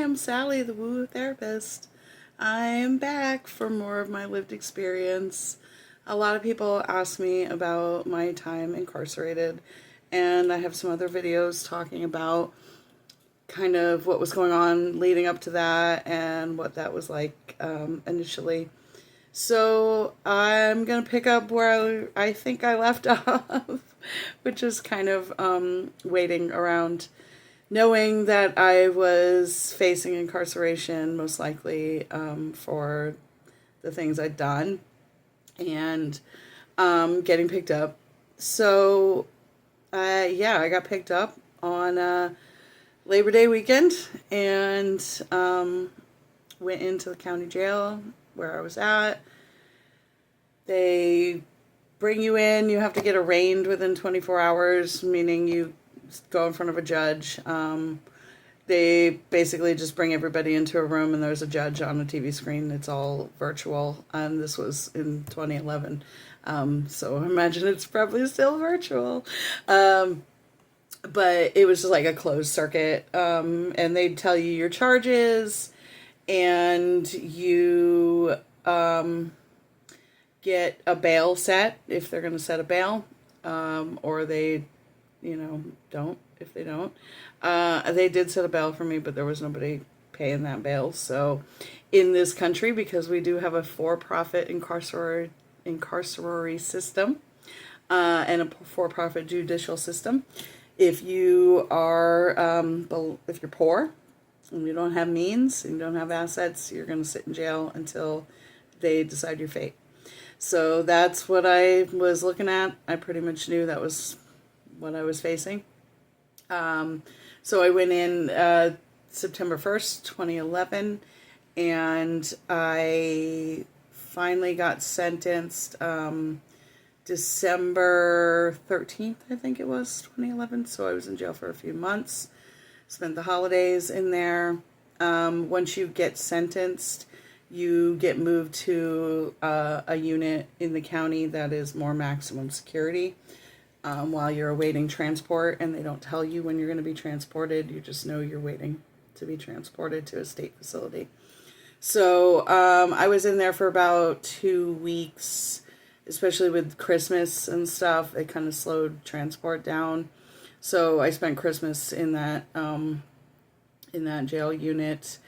I'm Sally, the Woo Therapist. I am back for more of my lived experience. A lot of people ask me about my time incarcerated, and I have some other videos talking about kind of what was going on leading up to that and what that was like initially. So I'm going to pick up where I think I left off, which is kind of waiting around, knowing that I was facing incarceration, most likely for the things I'd done, and getting picked up. So, yeah, I got picked up on Labor Day weekend and went into the county jail where I was at. They bring you in, you have to get arraigned within 24 hours, meaning you go in front of a judge. They basically just bring everybody into a room and there's a judge on a TV screen. It's all virtual, and this was in 2011. So I imagine it's probably still virtual. But it was just like a closed circuit. And they'd tell you your charges, and you get a bail set if they're going to set a bail, or they, don't if they don't. They did set a bail for me, but there was nobody paying that bail. So in this country, because we do have a for-profit incarceratory system and a for-profit judicial system, if you are if you're poor and you don't have means and you don't have assets, you're going to sit in jail until they decide your fate. So that's what I was looking at. I pretty much knew that was what I was facing. So I went in September 1st, 2011, and I finally got sentenced December 13th, I think it was, 2011. So I was in jail for a few months, spent the holidays in there. Once you get sentenced, you get moved to a unit in the county that is more maximum security while you're awaiting transport, and they don't tell you when you're going to be transported. You just know you're waiting to be transported to a state facility. So I was in there for about 2 weeks, especially with Christmas and stuff. It kind of slowed transport down. So I spent Christmas in that jail unit,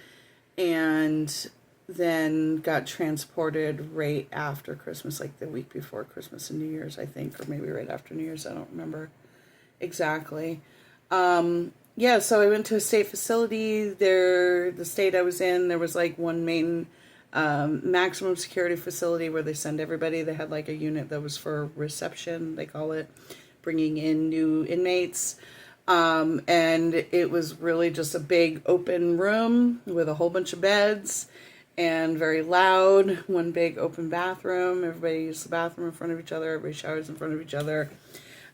and then got transported right after Christmas, like the week before Christmas and New Year's, I think, or maybe right after New Year's. I don't remember exactly. Yeah, so I went to a state facility there. The state I was in, there was like one main maximum security facility where they send everybody. They had like a unit that was for reception, they call it, bringing in new inmates. And it was really just a big open room with a whole bunch of beds and very loud, one big open bathroom. Everybody uses the bathroom in front of each other. Everybody showers in front of each other.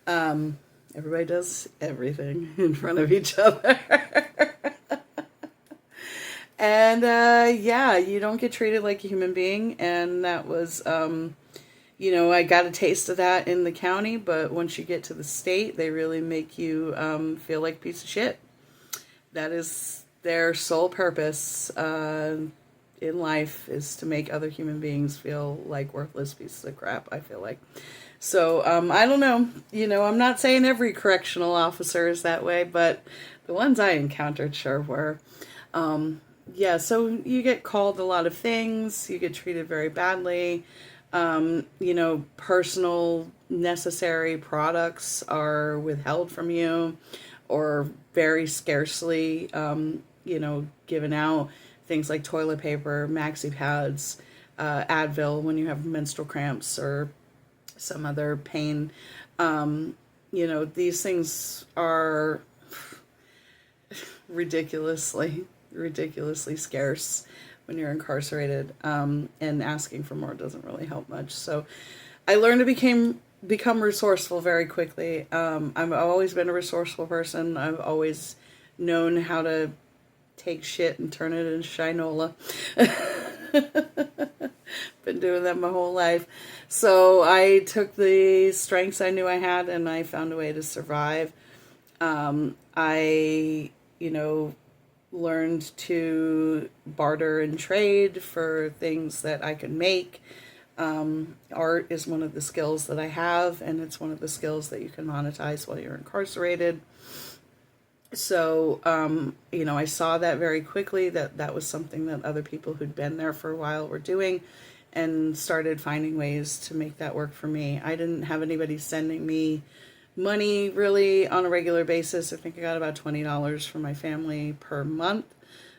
Everybody does everything in front of each other. And, yeah, you don't get treated like a human being. And that was, I got a taste of that in the county. But once you get to the state, they really make you feel like a piece of shit. That is their sole purpose in life, is to make other human beings feel like worthless pieces of crap, I feel like. So, I don't know. I'm not saying every correctional officer is that way, but the ones I encountered sure were. Yeah, so you get called a lot of things. You get treated very badly. Personal necessary products are withheld from you or very scarcely, given out. Things like toilet paper, maxi pads, Advil when you have menstrual cramps or some other pain. These things are ridiculously scarce when you're incarcerated, and asking for more doesn't really help much. So I learned to become resourceful very quickly. I've always been a resourceful person. I've always known how to take shit and turn it into shinola. Been doing that my whole life. So I took the strengths I knew I had and I found a way to survive. I learned to barter and trade for things that I could make. Art is one of the skills that I have, and it's one of the skills that you can monetize while you're incarcerated. So, I saw that very quickly, that that was something that other people who'd been there for a while were doing, and started finding ways to make that work for me. I didn't have anybody sending me money really on a regular basis. I think I got about $20 from my family per month.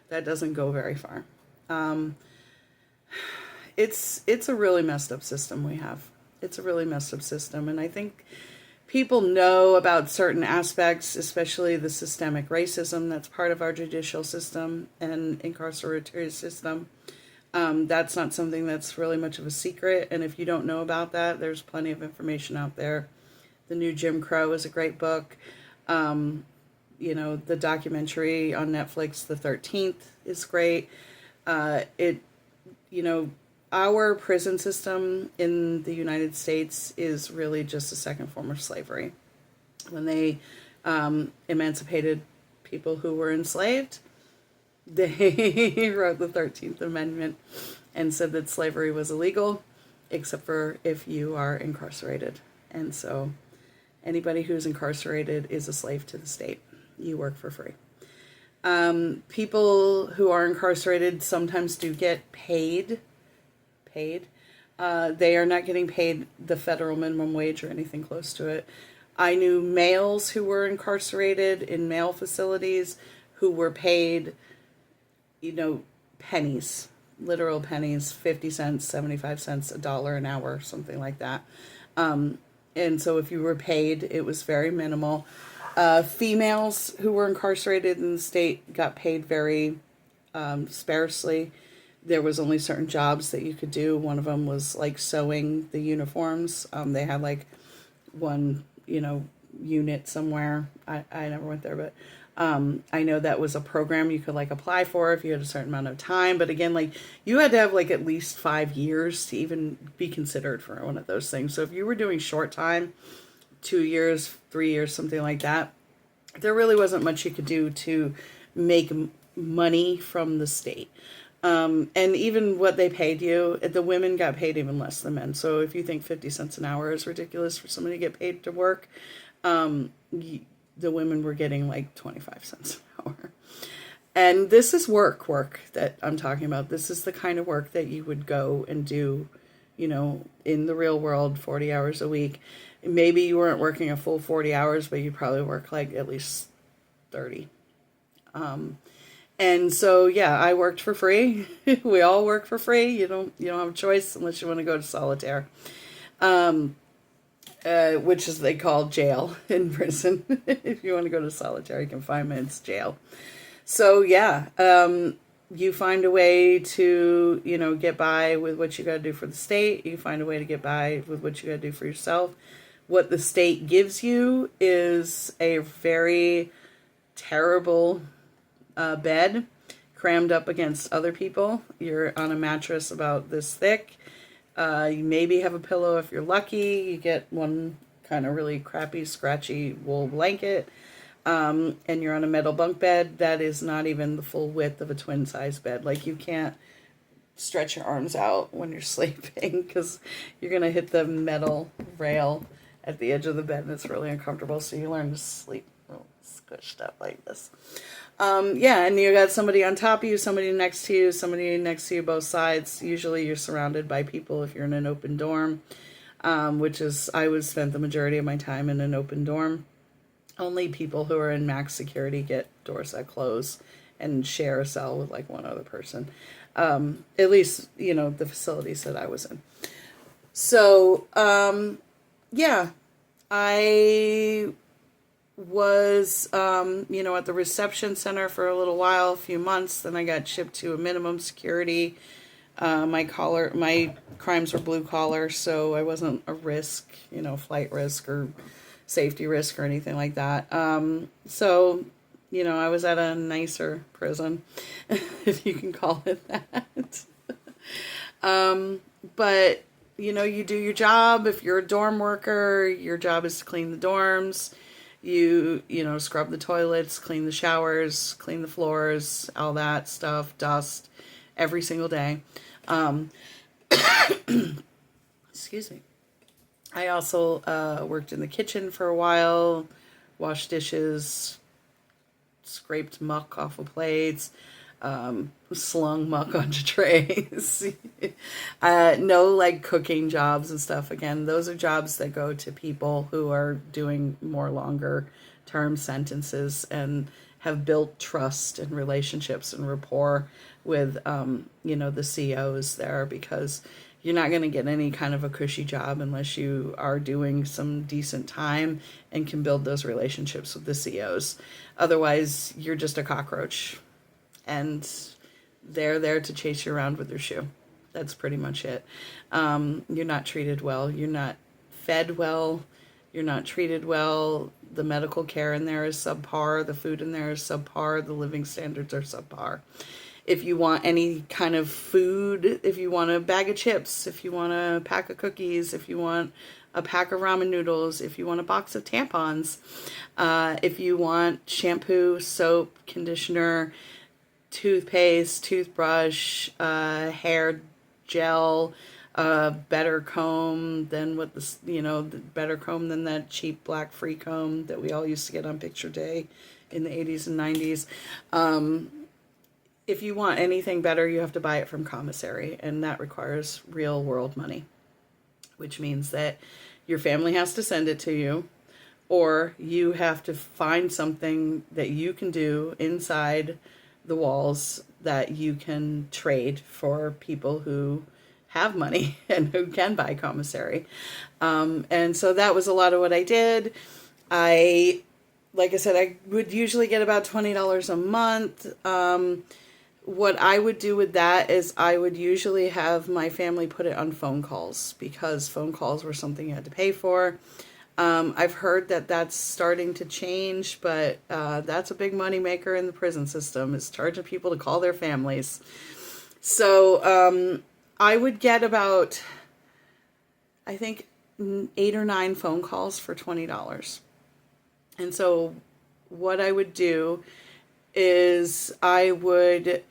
That doesn't go very far. Um, it's a really messed up system we have. It's a really messed up system, and I think people know about certain aspects, especially the systemic racism that's part of our judicial system and incarceratory system. That's not something that's really much of a secret, and if you don't know about that, there's plenty of information out there. The New Jim Crow is a great book. The documentary on Netflix, The 13th, is great. It, you know, our prison system in the United States is really just a second form of slavery. When they emancipated people who were enslaved, they wrote the 13th Amendment and said that slavery was illegal, except for if you are incarcerated. And so anybody who's incarcerated is a slave to the state. You work for free. People who are incarcerated sometimes do get paid. They are not getting paid the federal minimum wage or anything close to it. I knew males who were incarcerated in male facilities who were paid, pennies, literal pennies, 50 cents, 75 cents, $1 an hour, something like that. And so if you were paid, it was very minimal. Females who were incarcerated in the state got paid very sparsely. There was only certain jobs that you could do. One of them was like sewing the uniforms. They had like one, unit somewhere. I never went there, but I know that was a program you could like apply for if you had a certain amount of time. But again, like you had to have like at least 5 years to even be considered for one of those things. So if you were doing short time, 2 years, 3 years, something like that, there really wasn't much you could do to make money from the state. And even what they paid you, the women got paid even less than men. So if you think 50 cents an hour is ridiculous for somebody to get paid to work, the women were getting like 25 cents an hour. And this is work that I'm talking about. This is the kind of work that you would go and do, in the real world, 40 hours a week. Maybe you weren't working a full 40 hours, but you probably work like at least 30. And so, yeah, I worked for free. We all work for free. You don't have a choice unless you want to go to solitaire, which is they call jail in prison. If you want to go to solitaire, you can find me. It's jail. So, yeah, you find a way to, get by with what you got to do for the state. You find a way to get by with what you got to do for yourself. What the state gives you is a very terrible bed crammed up against other people. You're on a mattress about this thick. You maybe have a pillow if you're lucky. You get one kind of really crappy, scratchy wool blanket. And you're on a metal bunk bed that is not even the full width of a twin size bed. Like you can't stretch your arms out when you're sleeping because you're going to hit the metal rail at the edge of the bed and it's really uncomfortable. So you learn to sleep real squished up like this. And you got somebody on top of you, somebody next to you, both sides. Usually you're surrounded by people if you're in an open dorm, which is, I would spend the majority of my time in an open dorm. Only people who are in max security get doors that close and share a cell with like one other person. At least, the facilities that I was in. So, I was, at the reception center for a little while, a few months. Then I got shipped to a minimum security. My crimes were blue collar, so I wasn't a risk, flight risk or safety risk or anything like that. So, I was at a nicer prison, if you can call it that. But, you do your job. If you're a dorm worker, your job is to clean the dorms. You scrub the toilets, clean the showers, clean the floors, all that stuff, dust, every single day. Um, excuse me. I also worked in the kitchen for a while, washed dishes, scraped muck off of plates, slung muck onto trays. No, like cooking jobs and stuff. Again, those are jobs that go to people who are doing more longer term sentences and have built trust and relationships and rapport with, the COs there, because you're not going to get any kind of a cushy job unless you are doing some decent time and can build those relationships with the COs. Otherwise, you're just a cockroach, and they're there to chase you around with their shoe. That's pretty much it. You're not treated well. You're not fed well. You're not treated well. The medical care in there is subpar. The food in there is subpar. The living standards are subpar. If you want any kind of food, if you want a bag of chips, if you want a pack of cookies, if you want a pack of ramen noodles, if you want a box of tampons, if you want shampoo, soap, conditioner, toothpaste, toothbrush, hair gel, better comb than the better comb than that cheap black free comb that we all used to get on picture day in the 80s and 90s. If you want anything better, you have to buy it from commissary, and that requires real world money, which means that your family has to send it to you, or you have to find something that you can do inside the walls that you can trade for people who have money and who can buy commissary. And so that was a lot of what I did. Like I said, I would usually get about $20 a month. What I would do with that is I would usually have my family put it on phone calls, because phone calls were something you had to pay for. I've heard that that's starting to change, but that's a big money maker in the prison system, is charging people to call their families. So I would get about, I think, 8 or 9 phone calls for $20. And so what I would do is I would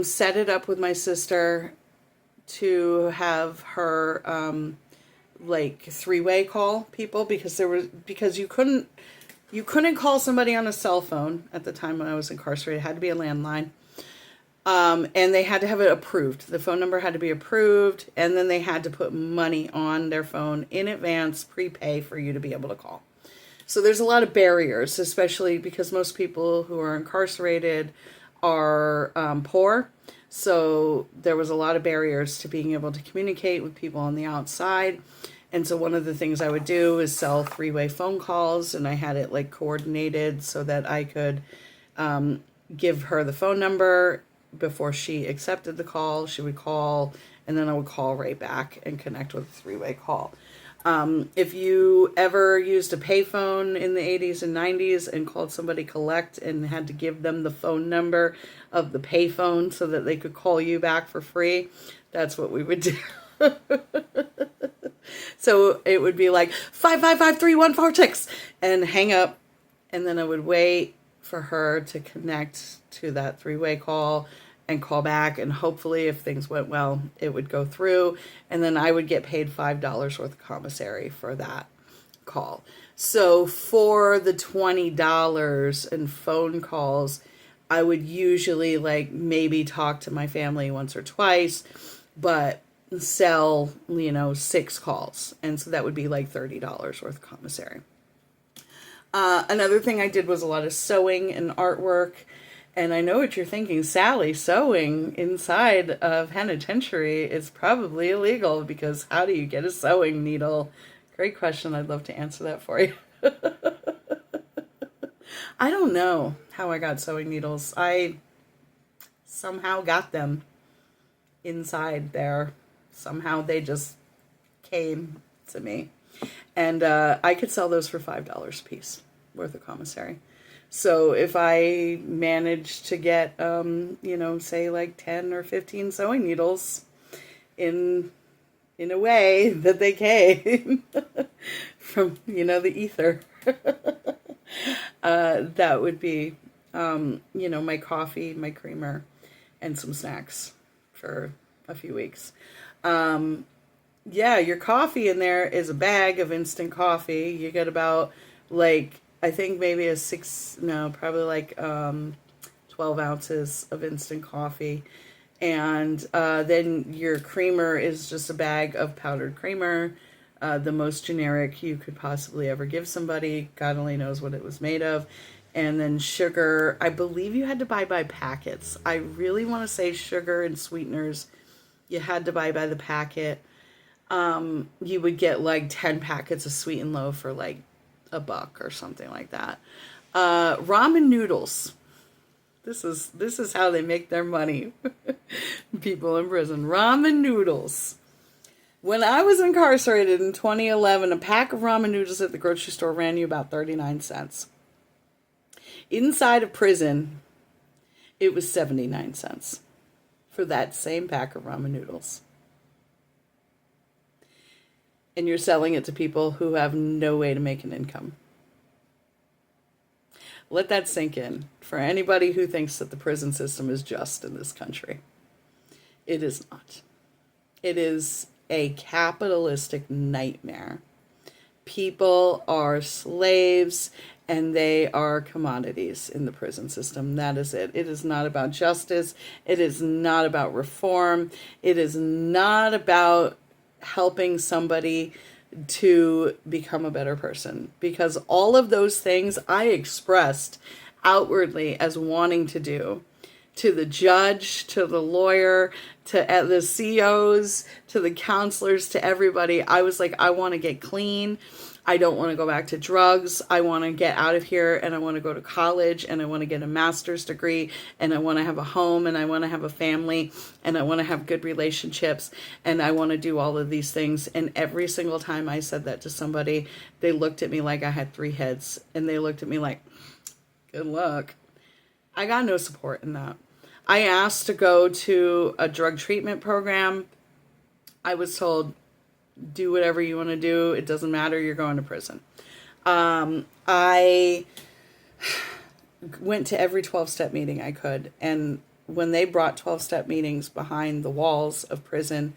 set it up with my sister to have her like 3-way call people, because you couldn't call somebody on a cell phone at the time when I was incarcerated. It had to be a landline. And they had to have it approved. The phone number had to be approved, and then they had to put money on their phone in advance, prepay, for you to be able to call. So there's a lot of barriers, especially because most people who are incarcerated are poor. So there was a lot of barriers to being able to communicate with people on the outside. And so one of the things I would do is sell 3-way phone calls, and I had it like coordinated so that I could give her the phone number. Before she accepted the call, she would call, and then I would call right back and connect with a 3-way call. If you ever used a payphone in the 80s and 90s and called somebody collect and had to give them the phone number of the payphone so that they could call you back for free, that's what we would do. So it would be like 5553146 and hang up, and then I would wait for her to connect to that 3-way call and call back, and hopefully if things went well, it would go through, and then I would get paid $5 worth of commissary for that call. So for the $20 in phone calls, I would usually like maybe talk to my family once or twice, but sell 6 calls, and so that would be like $30 worth of commissary. Another thing I did was a lot of sewing and artwork. And I know what you're thinking, Sally, sewing inside of penitentiary is probably illegal, because how do you get a sewing needle? Great question. I'd love to answer that for you. I don't know how I got sewing needles. I somehow got them inside there. Somehow they just came to me. And I could sell those for $5 a piece worth of commissary. So if I managed to get, say like 10 or 15 sewing needles in a way that they came from, the ether, That would be, my coffee, my creamer, and some snacks for a few weeks. Yeah, your coffee in there is a bag of instant coffee. You get about, like, I think maybe a six, no, probably like 12 ounces of instant coffee. And then your creamer is just a bag of powdered creamer, the most generic you could possibly ever give somebody. God only knows what it was made of. And then sugar, I believe you had to buy by packets. I really want to say sugar and sweeteners, you had to buy by the packet. You would get like 10 packets of Sweet and Low for like $1 or something like that. Ramen noodles. This is how they make their money. People in prison. Ramen noodles. When I was incarcerated in 2011, a pack of ramen noodles at the grocery store ran you about 39 cents. Inside of prison, it was 79 cents for that same pack of ramen noodles. And you're selling it to people who have no way to make an income. Let that sink in for anybody who thinks that the prison system is just in this country. It is not. It is a capitalistic nightmare. People are slaves and they are commodities in the prison system. That is it. It is not about justice. It is not about reform. It is not about helping somebody to become a better person, because all of those things I expressed outwardly as wanting to do to the judge, to the lawyer, to the COs, to the counselors, to everybody. I was like, I want to get clean. I don't want to go back to drugs. I want to get out of here and I want to go to college and I want to get a master's degree and I want to have a home and I want to have a family and I want to have good relationships and I want to do all of these things. And every single time I said that to somebody, they looked at me like I had 3 heads and they looked at me like, good luck. I got no support in that. I asked to go to a drug treatment program. I was told, do whatever you want to do. It doesn't matter. You're going to prison. I went to every 12-step meeting I could. And when they brought 12-step meetings behind the walls of prison,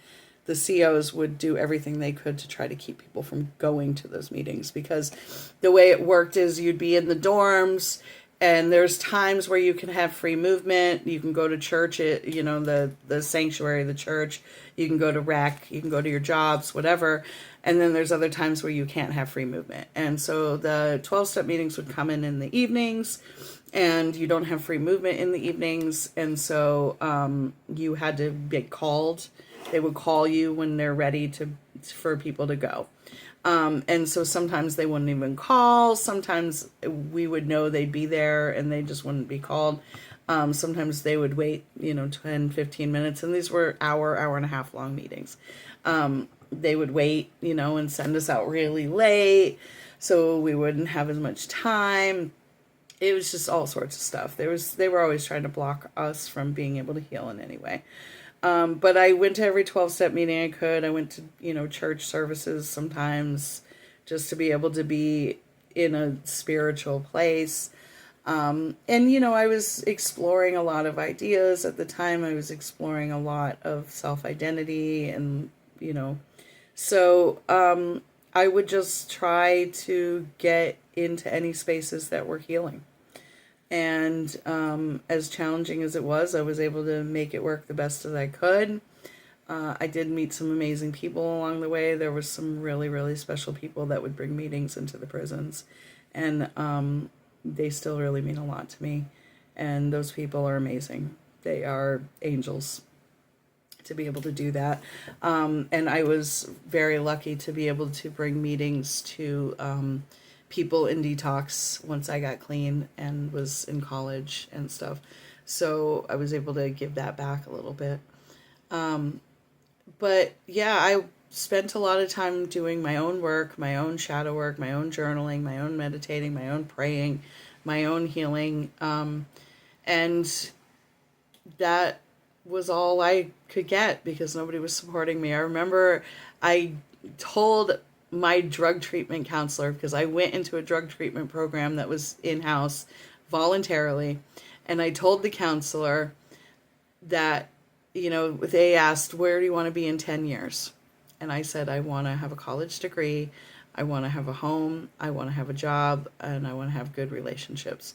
the COs would do everything they could to try to keep people from going to those meetings. Because the way it worked is you'd be in the dorms, and there's times where you can have free movement. You can go to church, the sanctuary, the church. You can go to rec. You can go to your jobs, whatever. And then there's other times where you can't have free movement. And so the 12-step meetings would come in the evenings, and you don't have free movement in the evenings. And so you had to get called. They would call you when they're ready for people to go. And so sometimes they wouldn't even call. Sometimes we would know they'd be there and they just wouldn't be called. Sometimes they would wait, 10, 15 minutes. And these were hour and a half long meetings. They would wait, and send us out really late so we wouldn't have as much time. It was just all sorts of stuff. They were always trying to block us from being able to heal in any way. But I went to every 12-step meeting I could. I went to, church services sometimes just to be able to be in a spiritual place. And, I was exploring a lot of ideas at the time. I was exploring a lot of self-identity and, so I would just try to get into any spaces that were healing. And as challenging as it was, I was able to make it work the best as I could. I did meet some amazing people along the way. There was some really, really special people that would bring meetings into the prisons. And they still really mean a lot to me. And those people are amazing. They are angels to be able to do that. And I was very lucky to be able to bring meetings to people in detox once I got clean and was in college and stuff. So I was able to give that back a little bit. But yeah, I spent a lot of time doing my own work, my own shadow work, my own journaling, my own meditating, my own praying, my own healing. And that was all I could get because nobody was supporting me. I remember I told my drug treatment counselor, because I went into a drug treatment program that was in-house voluntarily, and I told the counselor that, they asked, where do you want to be in 10 years? And I said, I want to have a college degree, I want to have a home, I want to have a job, and I want to have good relationships.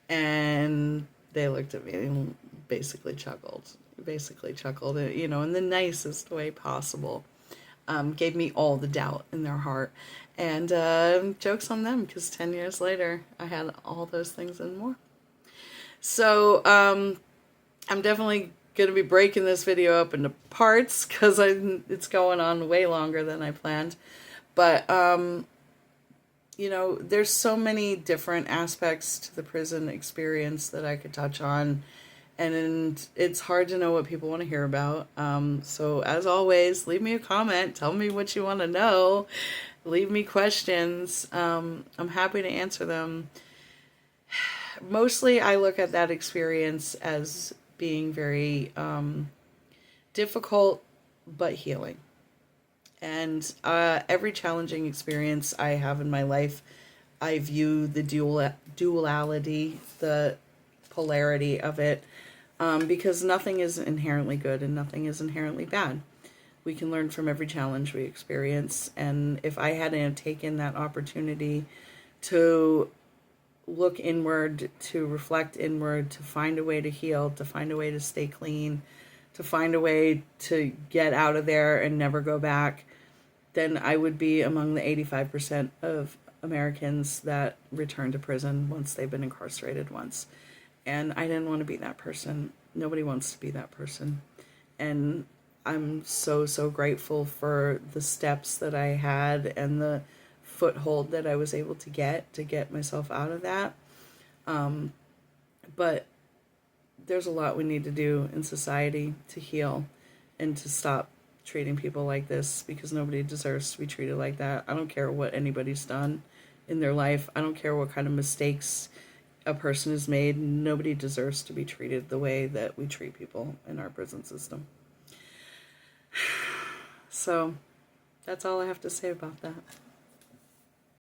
And they looked at me and basically chuckled, in the nicest way possible. Gave me all the doubt in their heart. And joke's on them, because 10 years later, I had all those things and more. So I'm definitely going to be breaking this video up into parts, because it's going on way longer than I planned. But, there's so many different aspects to the prison experience that I could touch on. And it's hard to know what people want to hear about. So as always, leave me a comment. Tell me what you want to know. Leave me questions. I'm happy to answer them. Mostly I look at that experience as being very difficult but healing. And every challenging experience I have in my life, I view the duality, the polarity of it, because nothing is inherently good and nothing is inherently bad. We can learn from every challenge we experience. And if I hadn't taken that opportunity to look inward, to reflect inward, to find a way to heal, to find a way to stay clean, to find a way to get out of there and never go back, then I would be among the 85% of Americans that return to prison once they've been incarcerated once. And I didn't want to be that person. Nobody wants to be that person. And I'm so, so grateful for the steps that I had and the foothold that I was able to get myself out of that. But there's a lot we need to do in society to heal and to stop treating people like this, because nobody deserves to be treated like that. I don't care what anybody's done in their life. I don't care what kind of mistakes a person has made. Nobody deserves to be treated the way that we treat people in our prison system. So that's all I have to say about that.